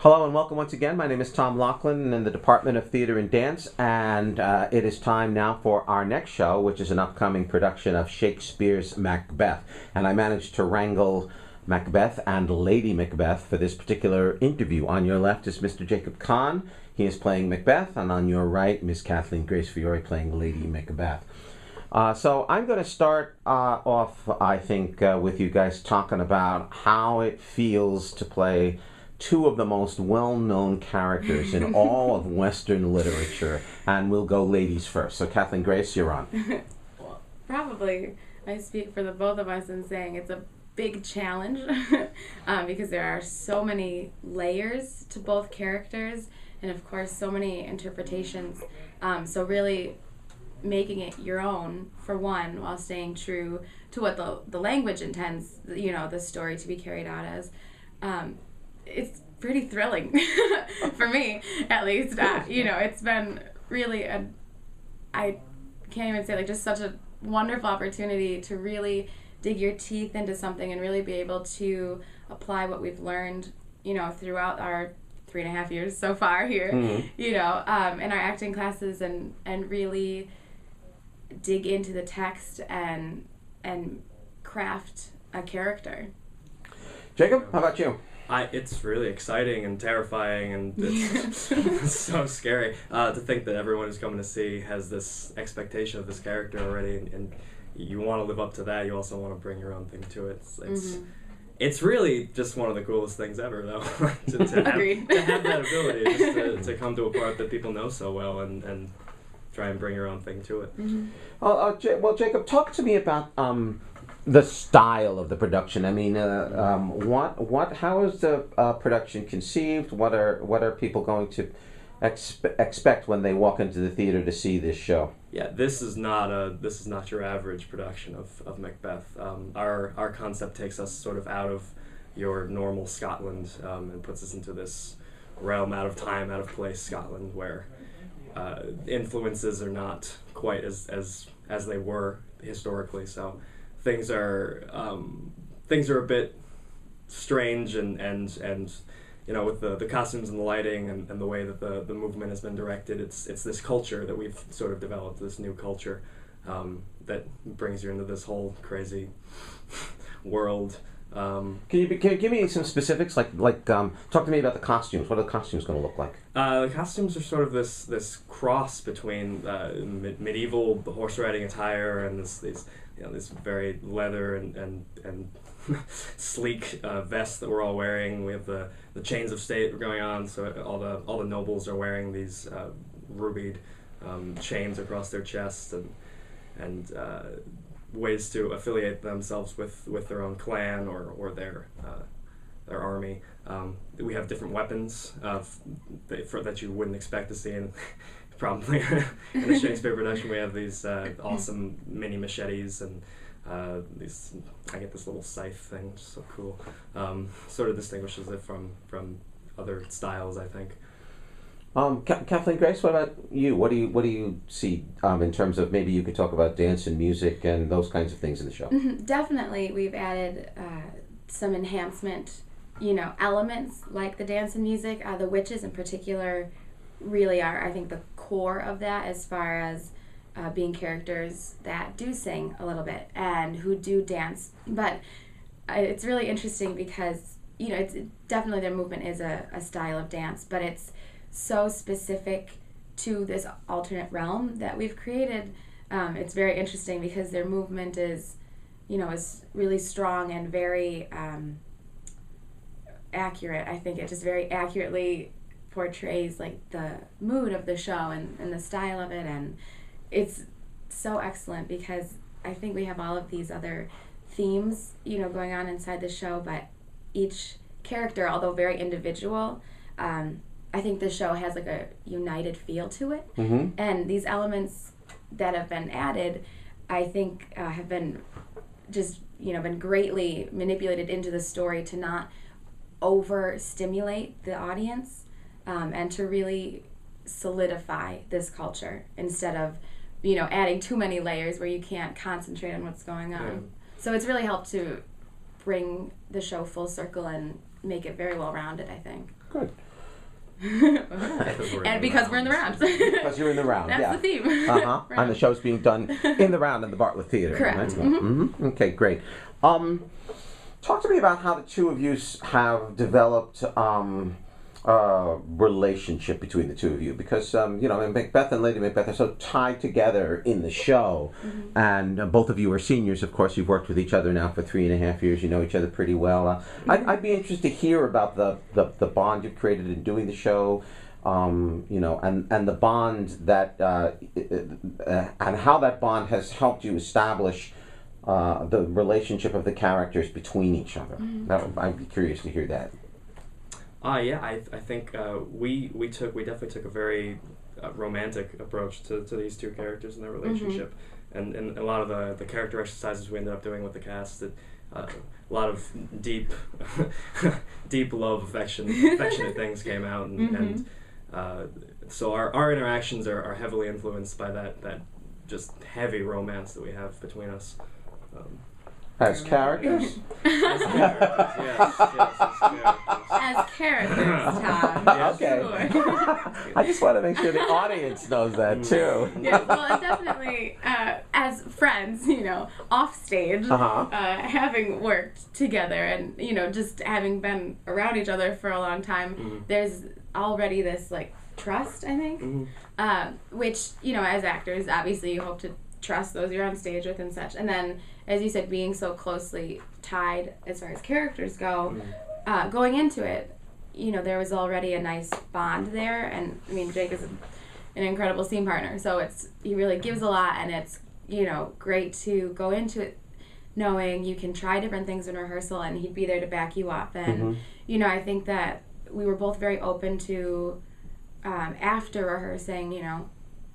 Hello and welcome once again. My name is Tom Laughlin in the Department of Theater and Dance, and it is time now for our next show, which is an upcoming production of Shakespeare's Macbeth. And I managed to wrangle Macbeth and Lady Macbeth for this particular interview. On your left is Mr. Jacob Kahn. He is playing Macbeth, and on your right, Miss Kathleen Grace Fiori playing Lady Macbeth. So I'm going to start off, I think, with you guys talking about how it feels to play two of the most well-known characters in all of Western literature, and we'll go ladies first. So Kathleen Grace, you're on. Well, probably I speak for the both of us in saying it's a big challenge because there are so many layers to both characters, and of course so many interpretations. So really making it your own for one, while staying true to what the language intends, the story to be carried out as. It's pretty thrilling for me, at least. It's been really I can't even say, just such a wonderful opportunity to really dig your teeth into something and really be able to apply what we've learned, throughout our 3.5 years so far here, in our acting classes and really dig into the text and craft a character. Jacob, how about you? It's really exciting and terrifying, and it's so scary to think that everyone who's coming to see has this expectation of this character already, and you want to live up to that. You also want to bring your own thing to it. It's really just one of the coolest things ever, though, to have that ability, just to come to a part that people know so well and try and bring your own thing to it. Mm-hmm. Well, Jacob, talk to me about the style of the production. I mean, how is the production conceived? What are people going to expect when they walk into the theater to see this show? Yeah, this is not your average production of Macbeth. Our concept takes us sort of out of your normal Scotland and puts us into this realm, out of time, out of place Scotland, where influences are not quite as they were historically. So things are a bit strange and with the costumes and the lighting and the way that the movement has been directed, it's this culture that we've sort of developed, this new culture that brings you into this whole crazy world. Can you give me some specifics? Talk to me about the costumes. What are the costumes going to look like? The costumes are sort of this cross between medieval horse riding attire and this very leather and sleek vest that we're all wearing. We have the chains of state going on, so all the nobles are wearing these rubied chains across their chests and ways to affiliate themselves with their own clan or their army. We have different weapons that you wouldn't expect to see in probably in a Shakespeare production. We have these awesome mini machetes and I get this little scythe thing, which is so cool. Sort of distinguishes it from other styles, I think. Kathleen Grace, what about you? What do you see in terms of, maybe you could talk about dance and music and those kinds of things in the show? Definitely, we've added some enhancement, elements like the dance and music. The witches in particular really are, I think, the core of that, as far as being characters that do sing a little bit and who do dance. But it's really interesting because, it's definitely their movement is a style of dance, but it's so specific to this alternate realm that we've created. It's very interesting because their movement is really strong and very accurate. I think it just very accurately portrays the mood of the show and the style of it, and it's so excellent because I think we have all of these other themes going on inside the show, but each character, although very individual, I think the show has a united feel to it. And these elements that have been added, I think have been just been greatly manipulated into the story to not overstimulate the audience, and to really solidify this culture instead of adding too many layers where you can't concentrate on what's going on. Yeah. So it's really helped to bring the show full circle and make it very well rounded, I think. Good. And because we're in the round. Because you're in the round, That's yeah. the theme. And the show's being done in the round in the Bartlett Theatre. Correct. Mm-hmm. Okay, great. Talk to me about how the two of you have developed relationship between the two of you, because Macbeth and Lady Macbeth are so tied together in the show, and both of you are seniors. Of course, you've worked with each other now for 3.5 years. You know each other pretty well. I'd be interested to hear about the bond you've created in doing the show, and the bond that and how that bond has helped you establish the relationship of the characters between each other. I'd be curious to hear that. I think we definitely took a very romantic approach to these two characters and their relationship, and a lot of the character exercises we ended up doing with the cast. A lot of deep love, affectionate things came out, and so our interactions are heavily influenced by that just heavy romance that we have between us. As characters? As characters, yes, as characters. As characters, Tom. Yes. Okay. Sure. I just want to make sure the audience knows that too. Yeah, well, and definitely as friends, off stage, having worked together and, just having been around each other for a long time, there's already this, trust, I think, which, as actors, obviously you hope to trust those you're on stage with and such. And then, as you said, being so closely tied as far as characters go, going into it, there was already a nice bond there. And, Jake is an incredible scene partner, so he really gives a lot, and it's, great to go into it knowing you can try different things in rehearsal and he'd be there to back you up. And, I think that we were both very open to, after rehearsing,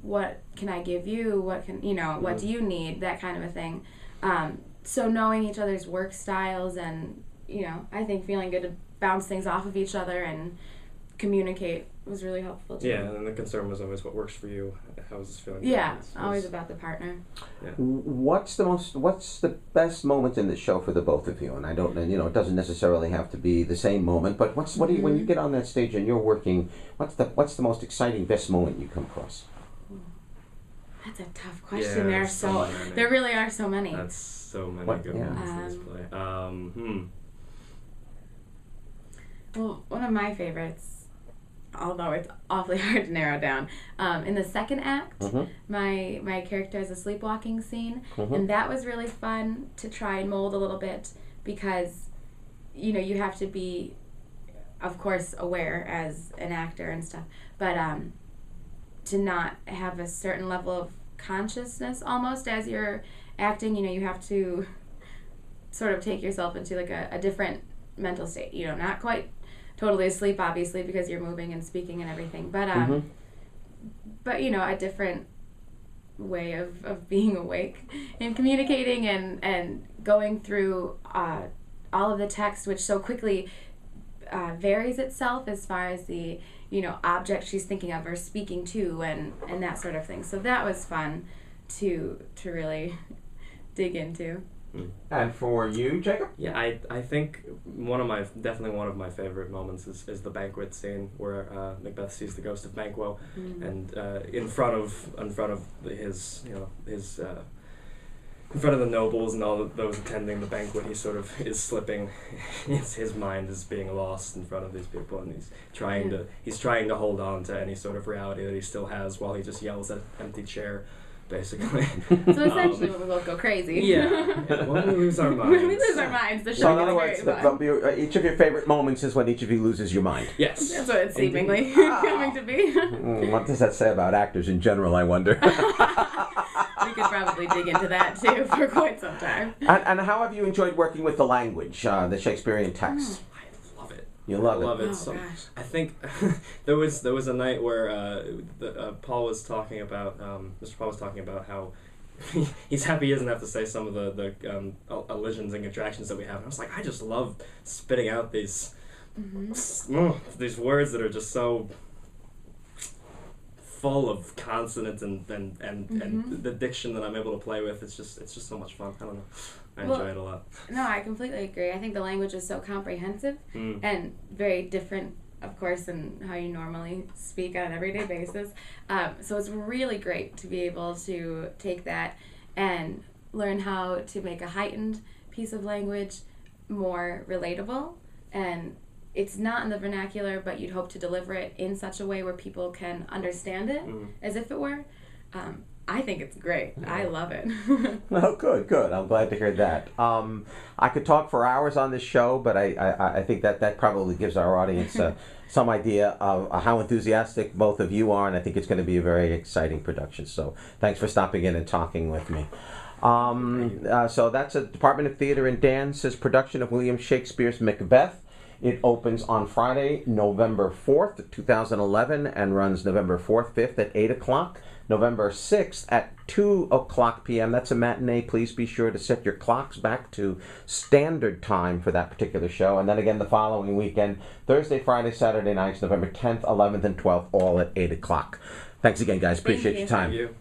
what can I give you? What can, what do you need? That kind of a thing. So knowing each other's work styles and, I think feeling good to bounce things off of each other and communicate was really helpful too. Yeah, and the concern was always what works for you. How is this feeling? Yeah, always about the partner. Yeah. What's the best moment in the show for the both of you? And I don't, it doesn't necessarily have to be the same moment, but what do you, when you get on that stage and you're working, what's the most exciting, best moment you come across? That's a tough question. Yeah, there really are so many. That's so many good ones in this play. Well, one of my favorites, although it's awfully hard to narrow down, in the second act, my character has a sleepwalking scene, and that was really fun to try and mold a little bit because, you have to be, of course, aware as an actor and stuff, but to not have a certain level of consciousness almost as you're acting, you have to sort of take yourself into a different mental state, not quite totally asleep obviously because you're moving and speaking and everything, but a different way of being awake and communicating and going through all of the text, which so quickly varies itself as far as the object she's thinking of or speaking to and that sort of thing. So that was fun to really dig into. And for you, Jacob? Yeah, I think definitely one of my favorite moments is the banquet scene where Macbeth sees the ghost of Banquo, and in front of his in front of the nobles and all of those attending the banquet, he sort of is slipping. His mind is being lost in front of these people, and he's trying to hold on to any sort of reality that he still has while he just yells at an empty chair, basically. So essentially when we both go crazy. Yeah. When we lose our minds. When we lose our minds, the show gets very fun. Each of your favorite moments is when each of you loses your mind. Yes. That's what it's seemingly coming to be. What does that say about actors in general, I wonder? We could probably dig into that too for quite some time. And how have you enjoyed working with the language, the Shakespearean text? I love it. You love it. I love it. Oh, So gosh. I think there was a night where Paul was talking about Mr. Paul was talking about how he's happy he doesn't have to say some of the elisions and contractions that we have. And I was like, I just love spitting out these words that are just so full of consonants and the diction that I'm able to play with. It's just so much fun. I don't know. I enjoy it a lot. No, I completely agree. I think the language is so comprehensive and very different of course, and how you normally speak on an everyday basis. So it's really great to be able to take that and learn how to make a heightened piece of language more relatable. And it's not in the vernacular, but you'd hope to deliver it in such a way where people can understand it as if it were. I think it's great. I love it. Oh, good. I'm glad to hear that. I could talk for hours on this show, but I think that probably gives our audience some idea of how enthusiastic both of you are, and I think it's going to be a very exciting production. So thanks for stopping in and talking with me. So that's a Department of Theatre and Dance's production of William Shakespeare's Macbeth. It opens on Friday, November 4th, 2011, and runs November 4th, 5th at 8 o'clock. November 6th at 2 o'clock p.m. That's a matinee. Please be sure to set your clocks back to standard time for that particular show. And then again the following weekend, Thursday, Friday, Saturday nights, November 10th, 11th, and 12th, all at 8 o'clock. Thanks again, guys. Appreciate your time. Thank you.